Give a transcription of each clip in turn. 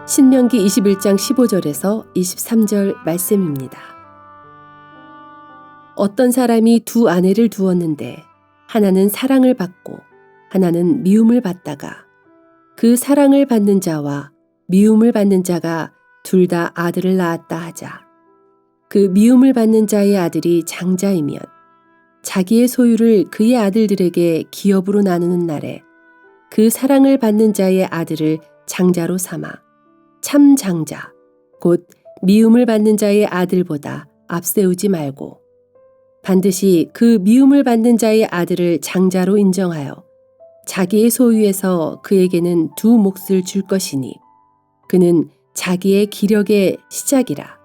신명기 21장 15절에서 23절 말씀입니다. 어떤 사람이 두 아내를 두었는데 하나는 사랑을 받고 하나는 미움을 받다가 그 사랑을 받는 자와 미움을 받는 자가 둘 다 아들을 낳았다 하자. 그 미움을 받는 자의 아들이 장자이면 자기의 소유를 그의 아들들에게 기업으로 나누는 날에 그 사랑을 받는 자의 아들을 장자로 삼아 참 장자, 곧 미움을 받는 자의 아들보다 앞세우지 말고 반드시 그 미움을 받는 자의 아들을 장자로 인정하여 자기의 소유에서 그에게는 두 몫을 줄 것이니 그는 자기의 기력의 시작이라.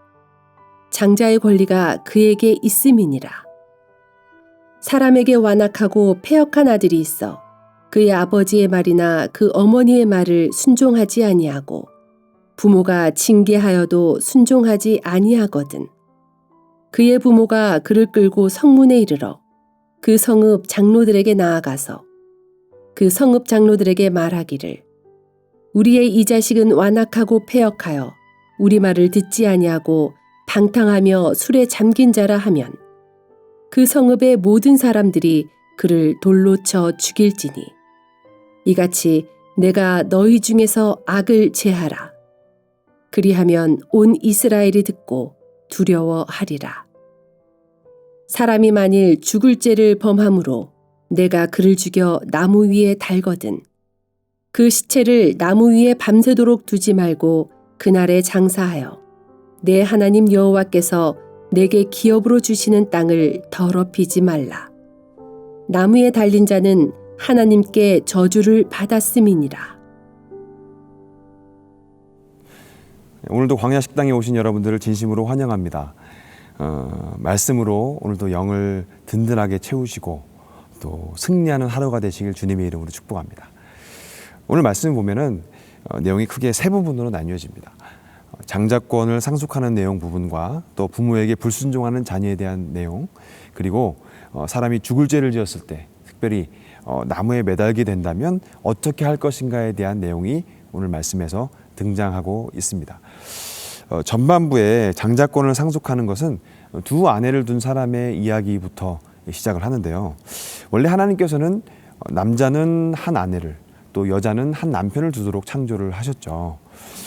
장자의 권리가 그에게 있음이니라. 사람에게 완악하고 패역한 아들이 있어 그의 아버지의 말이나 그 어머니의 말을 순종하지 아니하고 부모가 징계하여도 순종하지 아니하거든. 그의 부모가 그를 끌고 성문에 이르러 그 성읍 장로들에게 나아가서 그 성읍 장로들에게 말하기를 우리의 이 자식은 완악하고 패역하여 우리 말을 듣지 아니하고 방탕하며 술에 잠긴 자라 하면 그 성읍의 모든 사람들이 그를 돌로 쳐 죽일지니 이같이 내가 너희 중에서 악을 제하라. 그리하면 온 이스라엘이 듣고 두려워하리라. 사람이 만일 죽을 죄를 범함으로 내가 그를 죽여 나무 위에 달거든 그 시체를 나무 위에 밤새도록 두지 말고 그날에 장사하여 내 하나님 여호와께서 내게 기업으로 주시는 땅을 더럽히지 말라. 나무에 달린 자는 하나님께 저주를 받았음이니라. 오늘도 광야 식당에 오신 여러분들을 진심으로 환영합니다. 말씀으로 오늘도 영을 든든하게 채우시고 또 승리하는 하루가 되시길 주님의 이름으로 축복합니다. 오늘 말씀 보면은 내용이 크게 세 부분으로 나뉘어집니다. 장자권을 상속하는 내용 부분과 또 부모에게 불순종하는 자녀에 대한 내용, 그리고 사람이 죽을 죄를 지었을 때 특별히 나무에 매달게 된다면 어떻게 할 것인가에 대한 내용이 오늘 말씀에서 등장하고 있습니다. 전반부에 장자권을 상속하는 것은 두 아내를 둔 사람의 이야기부터 시작을 하는데요. 원래 하나님께서는 남자는 한 아내를 또 여자는 한 남편을 두도록 창조를 하셨죠.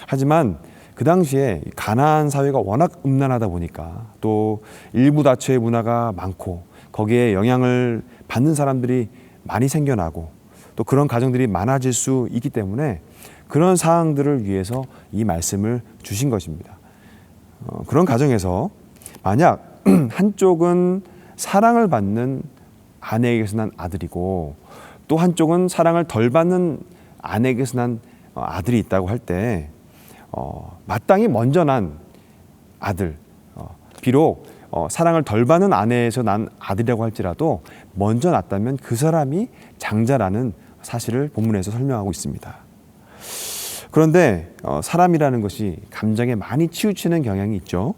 하지만 그 당시에 가나안 사회가 워낙 음란하다 보니까 또 일부 다처의 문화가 많고 거기에 영향을 받는 사람들이 많이 생겨나고 또 그런 가정들이 많아질 수 있기 때문에 그런 사항들을 위해서 이 말씀을 주신 것입니다. 그런 가정에서 만약 한쪽은 사랑을 받는 아내에게서 난 아들이고 또 한쪽은 사랑을 덜 받는 아내에게서 난 아들이 있다고 할 때 마땅히 먼저 난 아들, 비록 사랑을 덜 받는 아내에서 난 아들이라고 할지라도 먼저 낳았다면 그 사람이 장자라는 사실을 본문에서 설명하고 있습니다. 그런데 사람이라는 것이 감정에 많이 치우치는 경향이 있죠.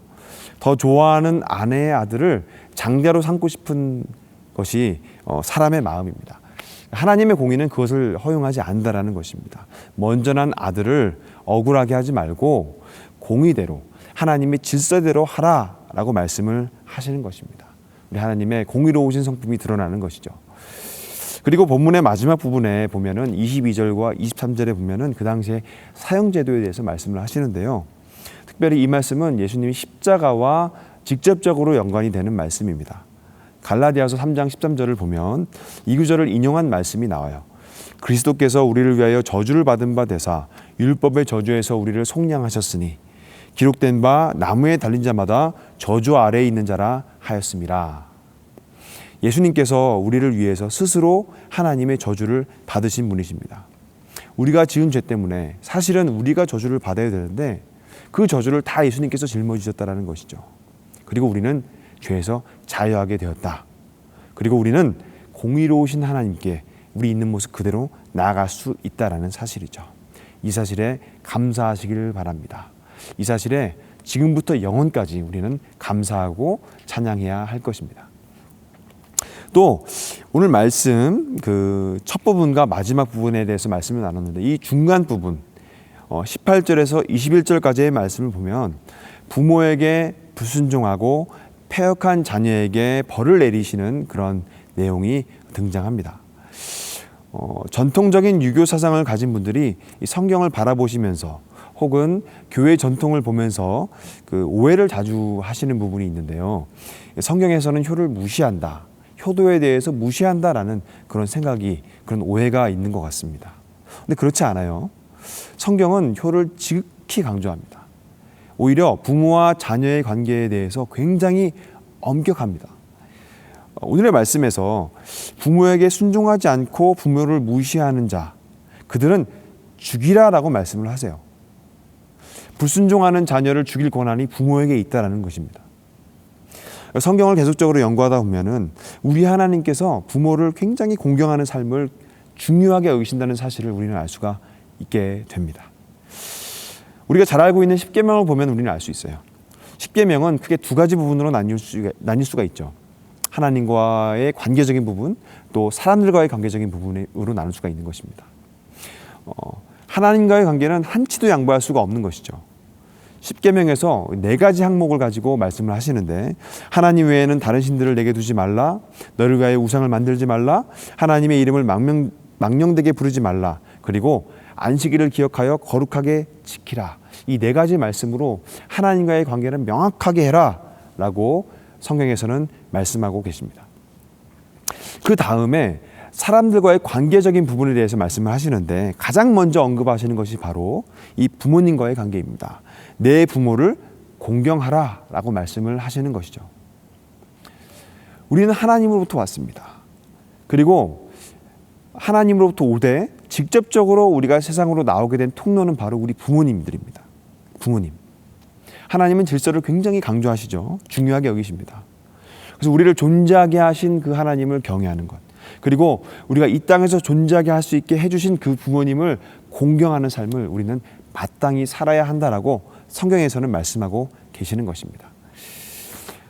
더 좋아하는 아내의 아들을 장자로 삼고 싶은 것이 사람의 마음입니다. 하나님의 공의는 그것을 허용하지 않는다는 것입니다. 먼저 난 아들을 억울하게 하지 말고 공의대로 하나님의 질서대로 하라라고 말씀을 하시는 것입니다. 우리 하나님의 공의로우신 성품이 드러나는 것이죠. 그리고 본문의 마지막 부분에 보면은 22절과 23절에 보면은 그 당시에 사형제도에 대해서 말씀을 하시는데요. 특별히 이 말씀은 예수님이 십자가와 직접적으로 연관이 되는 말씀입니다. 갈라디아서 3장 13절을 보면 이 구절을 인용한 말씀이 나와요. 그리스도께서 우리를 위하여 저주를 받은 바 되사 율법의 저주에서 우리를 속량하셨으니 기록된 바 나무에 달린 자마다 저주 아래에 있는 자라 하였음이라. 예수님께서 우리를 위해서 스스로 하나님의 저주를 받으신 분이십니다. 우리가 지은 죄 때문에 사실은 우리가 저주를 받아야 되는데 그 저주를 다 예수님께서 짊어지셨다는 것이죠. 그리고 우리는 죄에서 자유하게 되었다. 그리고 우리는 공의로우신 하나님께 우리 있는 모습 그대로 나아갈 수 있다는 사실이죠. 이 사실에 감사하시길 바랍니다. 이 사실에 지금부터 영원까지 우리는 감사하고 찬양해야 할 것입니다. 또 오늘 말씀 그 첫 부분과 마지막 부분에 대해서 말씀을 나눴는데 이 중간 부분 18절에서 21절까지의 말씀을 보면 부모에게 불순종하고 패역한 자녀에게 벌을 내리시는 그런 내용이 등장합니다. 전통적인 유교 사상을 가진 분들이 이 성경을 바라보시면서 혹은 교회 전통을 보면서 그 오해를 자주 하시는 부분이 있는데요. 성경에서는 효를 무시한다, 효도에 대해서 무시한다라는 그런 생각이, 그런 오해가 있는 것 같습니다. 근데 그렇지 않아요. 성경은 효를 지극히 강조합니다. 오히려 부모와 자녀의 관계에 대해서 굉장히 엄격합니다. 오늘의 말씀에서 부모에게 순종하지 않고 부모를 무시하는 자, 그들은 죽이라라고 말씀을 하세요. 불순종하는 자녀를 죽일 권한이 부모에게 있다라는 것입니다. 성경을 계속적으로 연구하다 보면은 우리 하나님께서 부모를 굉장히 공경하는 삶을 중요하게 여기신다는 사실을 우리는 알 수가 있게 됩니다. 우리가 잘 알고 있는 십계명을 보면 우리는 알 수 있어요. 십계명은 크게 두 가지 부분으로 나뉠 수가 있죠. 하나님과의 관계적인 부분, 또 사람들과의 관계적인 부분으로 나눌 수가 있는 것입니다. 하나님과의 관계는 한치도 양보할 수가 없는 것이죠. 십계명에서 4가지 항목을 가지고 말씀을 하시는데, 하나님 외에는 다른 신들을 내게 두지 말라, 너를 위하여 우상을 만들지 말라, 하나님의 이름을 망령되게 부르지 말라, 그리고 안식일을 기억하여 거룩하게 지키라. 이 4가지 말씀으로 하나님과의 관계는 명확하게 해라 라고 성경에서는 말씀하고 계십니다. 그 다음에 사람들과의 관계적인 부분에 대해서 말씀을 하시는데, 가장 먼저 언급하시는 것이 바로 이 부모님과의 관계입니다. 내 부모를 공경하라 라고 말씀을 하시는 것이죠. 우리는 하나님으로부터 왔습니다. 그리고 하나님으로부터 오되 직접적으로 우리가 세상으로 나오게 된 통로는 바로 우리 부모님들입니다. 부모님. 하나님은 질서를 굉장히 강조하시죠. 중요하게 여기십니다. 그래서 우리를 존재하게 하신 그 하나님을 경외하는 것, 그리고 우리가 이 땅에서 존재하게 할 수 있게 해주신 그 부모님을 공경하는 삶을 우리는 마땅히 살아야 한다라고 성경에서는 말씀하고 계시는 것입니다.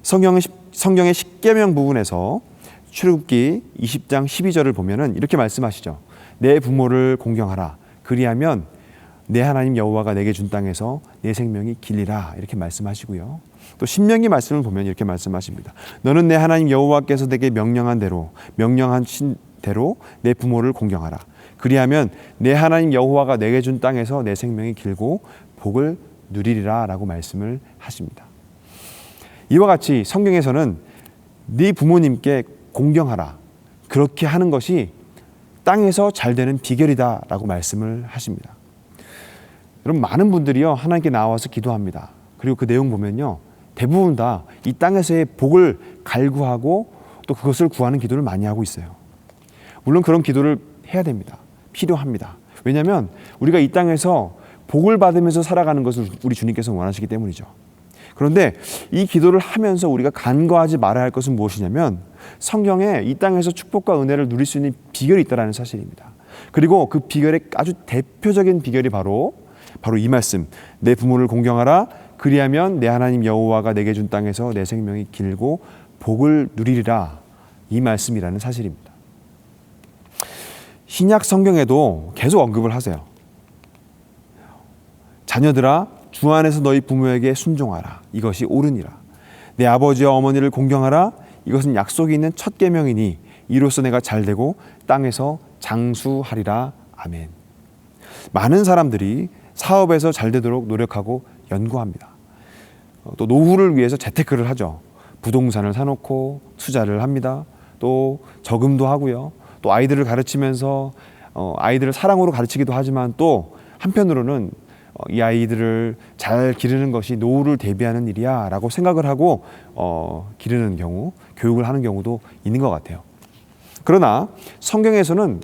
성경의 십계명 부분에서 출애굽기 20장 12절을 보면은 이렇게 말씀하시죠. 내 부모를 공경하라. 그리하면 내 하나님 여호와가 내게 준 땅에서 내 생명이 길리라. 이렇게 말씀하시고요. 또 신명기 말씀을 보면 이렇게 말씀하십니다. 너는 내 하나님 여호와께서 내게 명령하신 대로 내 부모를 공경하라. 그리하면 내 하나님 여호와가 내게 준 땅에서 내 생명이 길고 복을 누리리라 라고 말씀을 하십니다. 이와 같이 성경에서는 네 부모님께 공경하라. 그렇게 하는 것이 땅에서 잘 되는 비결이다 라고 말씀을 하십니다. 여러분, 많은 분들이요 하나님께 나와서 기도합니다. 그리고 그 내용 보면요 대부분 다 이 땅에서의 복을 갈구하고 또 그것을 구하는 기도를 많이 하고 있어요. 물론 그런 기도를 해야 됩니다. 필요합니다. 왜냐하면 우리가 이 땅에서 복을 받으면서 살아가는 것을 우리 주님께서 원하시기 때문이죠. 그런데 이 기도를 하면서 우리가 간과하지 말아야 할 것은 무엇이냐면, 성경에 이 땅에서 축복과 은혜를 누릴 수 있는 비결이 있다는 사실입니다. 그리고 그 비결의 아주 대표적인 비결이 바로 이 말씀, 내 부모를 공경하라. 그리하면 내 하나님 여호와가 내게 준 땅에서 내 생명이 길고 복을 누리리라. 이 말씀이라는 사실입니다. 신약 성경에도 계속 언급을 하세요. 자녀들아, 주 안에서 너희 부모에게 순종하라. 이것이 옳으니라. 내 아버지와 어머니를 공경하라. 이것은 약속이 있는 첫 계명이니 이로써 내가 잘되고 땅에서 장수하리라. 아멘. 많은 사람들이 사업에서 잘되도록 노력하고 연구합니다. 또 노후를 위해서 재테크를 하죠. 부동산을 사놓고 투자를 합니다. 또 저금도 하고요. 또 아이들을 가르치면서 아이들을 사랑으로 가르치기도 하지만 또 한편으로는 이 아이들을 잘 기르는 것이 노후를 대비하는 일이야 라고 생각을 하고 기르는 경우, 교육을 하는 경우도 있는 것 같아요. 그러나 성경에서는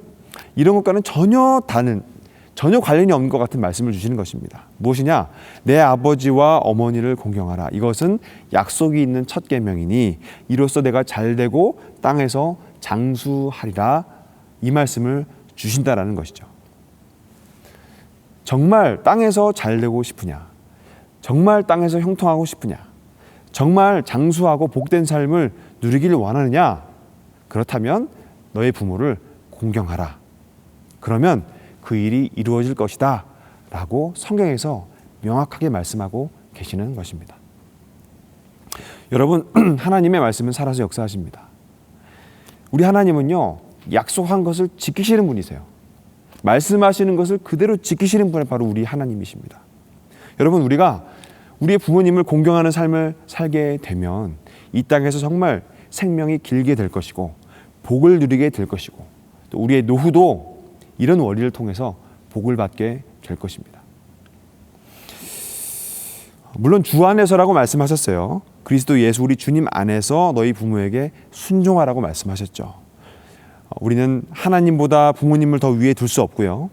이런 것과는 전혀 관련이 없는 것 같은 말씀을 주시는 것입니다. 무엇이냐? 내 아버지와 어머니를 공경하라. 이것은 약속이 있는 첫 계명이니 이로써 내가 잘되고 땅에서 장수하리라. 이 말씀을 주신다라는 것이죠. 정말 땅에서 잘되고 싶으냐? 정말 땅에서 형통하고 싶으냐? 정말 장수하고 복된 삶을 누리기를 원하느냐? 그렇다면 너의 부모를 공경하라. 그러면 그 일이 이루어질 것이다 라고 성경에서 명확하게 말씀하고 계시는 것입니다. 여러분, 하나님의 말씀은 살아서 역사하십니다. 우리 하나님은요, 약속한 것을 지키시는 분이세요. 말씀하시는 것을 그대로 지키시는 분이 바로 우리 하나님이십니다. 여러분, 우리가 우리의 부모님을 공경하는 삶을 살게 되면 이 땅에서 정말 생명이 길게 될 것이고 복을 누리게 될 것이고 또 우리의 노후도 이런 원리를 통해서 복을 받게 될 것입니다. 물론 주 안에서라고 말씀하셨어요. 그리스도 예수 우리 주님 안에서 너희 부모에게 순종하라고 말씀하셨죠. 우리는 하나님보다 부모님을 더 위에 둘 수 없고요.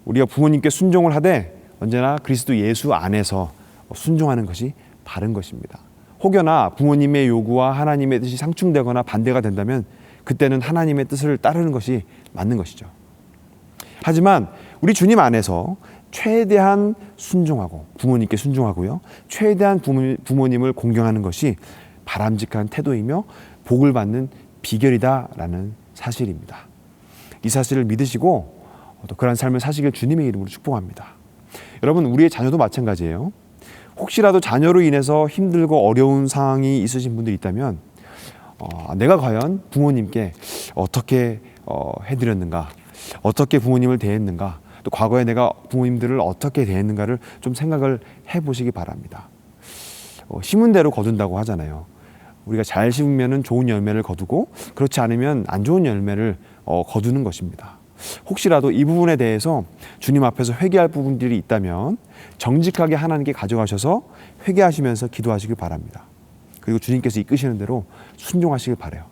우리가 부모님께 순종을 하되 언제나 그리스도 예수 안에서 순종하는 것이 바른 것입니다. 혹여나 부모님의 요구와 하나님의 뜻이 상충되거나 반대가 된다면 그때는 하나님의 뜻을 따르는 것이 맞는 것이죠. 하지만 우리 주님 안에서 최대한 순종하고 부모님께 순종하고요. 최대한 부모님을 공경하는 것이 바람직한 태도이며 복을 받는 비결이다라는 사실입니다. 이 사실을 믿으시고 또 그런 삶을 사시길 주님의 이름으로 축복합니다. 여러분, 우리의 자녀도 마찬가지예요. 혹시라도 자녀로 인해서 힘들고 어려운 상황이 있으신 분들이 있다면 내가 과연 부모님께 어떻게 해드렸는가, 어떻게 부모님을 대했는가, 또 과거에 내가 부모님들을 어떻게 대했는가를 좀 생각을 해보시기 바랍니다. 심은 대로 거둔다고 하잖아요. 우리가 잘 심으면 좋은 열매를 거두고 그렇지 않으면 안 좋은 열매를 거두는 것입니다. 혹시라도 이 부분에 대해서 주님 앞에서 회개할 부분들이 있다면 정직하게 하나님께 가져가셔서 회개하시면서 기도하시길 바랍니다. 그리고 주님께서 이끄시는 대로 순종하시길 바라요.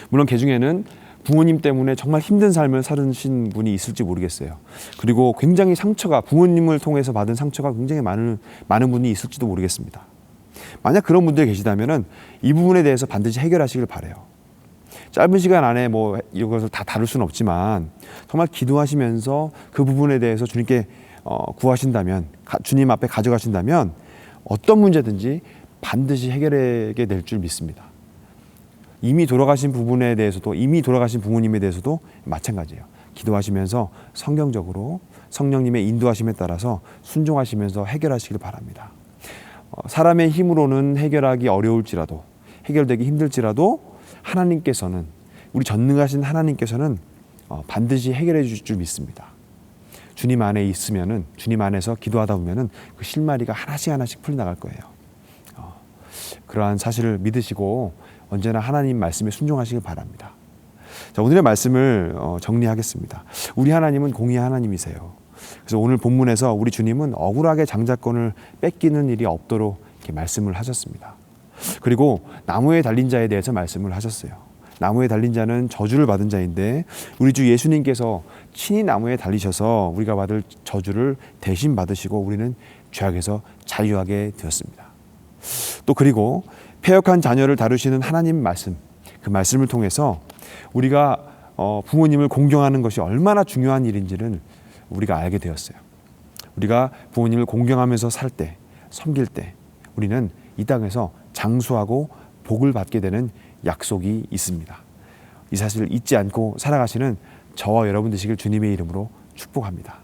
물론 개중에는 부모님 때문에 정말 힘든 삶을 사신 분이 있을지 모르겠어요. 그리고 굉장히 상처가 부모님을 통해서 받은 상처가 굉장히 많은 분이 있을지도 모르겠습니다. 만약 그런 분들이 계시다면 이 부분에 대해서 반드시 해결하시길 바라요. 짧은 시간 안에 이것을 다 다룰 수는 없지만 정말 기도하시면서 그 부분에 대해서 주님께 구하신다면, 주님 앞에 가져가신다면 어떤 문제든지 반드시 해결하게 될 줄 믿습니다. 이미 돌아가신 부분에 대해서도, 이미 돌아가신 부모님에 대해서도 마찬가지예요. 기도하시면서 성경적으로 성령님의 인도하심에 따라서 순종하시면서 해결하시길 바랍니다. 사람의 힘으로는 해결하기 어려울지라도, 해결되기 힘들지라도 하나님께서는, 우리 전능하신 하나님께서는 반드시 해결해 주실 줄 믿습니다. 주님 안에 있으면은, 주님 안에서 기도하다 보면은 그 실마리가 하나씩 풀려나갈 거예요. 그러한 사실을 믿으시고 언제나 하나님 말씀에 순종하시길 바랍니다. 자, 오늘의 말씀을 정리하겠습니다. 우리 하나님은 공의의 하나님이세요. 그래서 오늘 본문에서 우리 주님은 억울하게 장자권을 뺏기는 일이 없도록 이렇게 말씀을 하셨습니다. 그리고 나무에 달린 자에 대해서 말씀을 하셨어요. 나무에 달린 자는 저주를 받은 자인데 우리 주 예수님께서 친히 나무에 달리셔서 우리가 받을 저주를 대신 받으시고 우리는 죄악에서 자유하게 되었습니다. 또 그리고 패역한 자녀를 다루시는 하나님 말씀, 그 말씀을 통해서 우리가 부모님을 공경하는 것이 얼마나 중요한 일인지를 우리가 알게 되었어요. 우리가 부모님을 공경하면서 살 때, 섬길 때 우리는 이 땅에서 장수하고 복을 받게 되는 약속이 있습니다. 이 사실을 잊지 않고 살아가시는 저와 여러분 되시길 주님의 이름으로 축복합니다.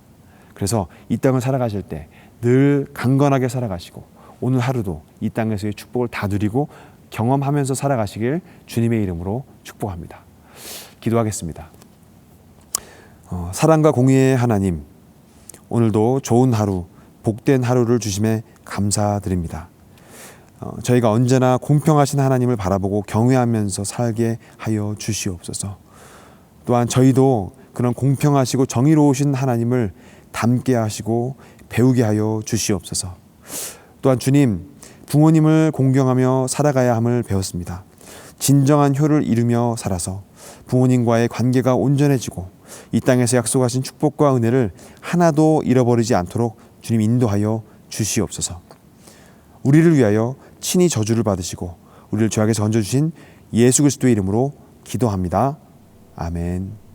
그래서 이 땅을 살아가실 때 늘 강건하게 살아가시고 오늘 하루도 이 땅에서의 축복을 다 누리고 경험하면서 살아가시길 주님의 이름으로 축복합니다. 기도하겠습니다. 사랑과 공의의 하나님, 오늘도 좋은 하루, 복된 하루를 주심에 감사드립니다. 저희가 언제나 공평하신 하나님을 바라보고 경외하면서 살게 하여 주시옵소서. 또한 저희도 그런 공평하시고 정의로우신 하나님을 닮게 하시고 배우게 하여 주시옵소서. 또한 주님, 부모님을 공경하며 살아가야 함을 배웠습니다. 진정한 효를 이루며 살아서 부모님과의 관계가 온전해지고 이 땅에서 약속하신 축복과 은혜를 하나도 잃어버리지 않도록 주님 인도하여 주시옵소서. 우리를 위하여 친히 저주를 받으시고 우리를 죄악에서 건져주신 예수 그리스도의 이름으로 기도합니다. 아멘.